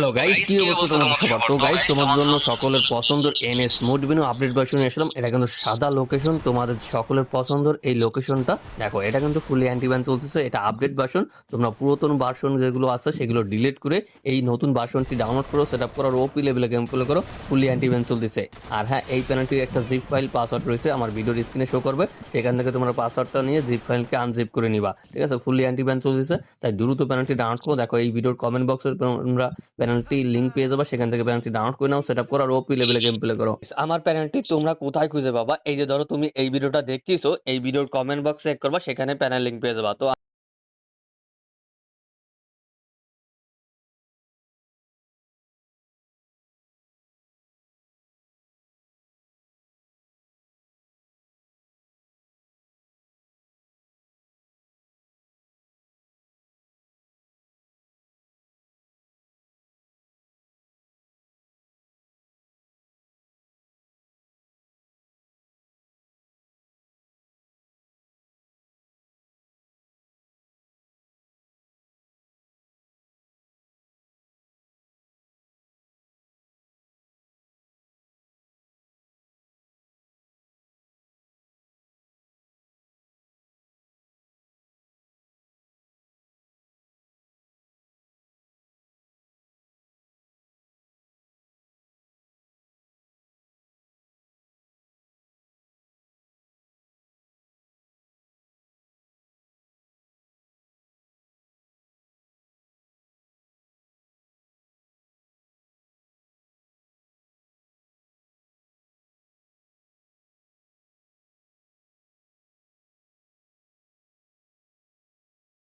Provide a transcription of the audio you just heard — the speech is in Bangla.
হ্যালো গাইস, কি অবস্থা তোমাদের সবার? তো গাইস, তোমাদের জন্য সকলের পছন্দের এনএস মোডবিনো আপডেট ভার্সন এসলাম। এটা কিন্তু সাদা লোকেশন, তোমাদের সকলের পছন্দের এই লোকেশনটা দেখো। এটা কিন্তু ফুলি অ্যান্টিব্যান চলতেছে, এটা আপডেট ভার্সন। তোমরা পুরাতন ভার্সন যেগুলো আছে সেগুলো ডিলিট করে এই নতুন ভার্সনটি ডাউনলোড করো, সেট আপ করো, আর ওপি লেভেলে গেম প্লে করো। ফুলি অ্যান্টিব্যান চলতেছে। আর হ্যাঁ, এই প্যানেলটির একটা জিপ ফাইল পাসওয়ার্ড রয়েছে, আমার ভিডিওর স্ক্রিনে শো করবে। সেখান থেকে তোমরা পাসওয়ার্ডটা নিয়ে জিপ ফাইলকে আনজিপ করে নিবা, ঠিক আছে? ফুলি অ্যান্টিব্যান চলতেছে, তাই দ্রুত প্যানেলটি ডাউনলোড করো। দেখো এই ভিডিওর কমেন্ট বক্সে তোমরা প্যানেলটি লিংক পেয়ে যাবে, সেখান থেকে প্যানেলটি ডাউনলোড করে নাও, সেটআপ করো, আর ওপি লেভেলে গেম প্লে করো। আমার প্যানেলটি তোমরা কোথায় খুঁজে পাবা? এই যে ধরো তুমি এই ভিডিওটা দেখতেছো, এই ভিডিওর কমেন্ট বক্সে চেক করবা, সেখানে প্যানেল লিংক পেয়ে যাবা। তো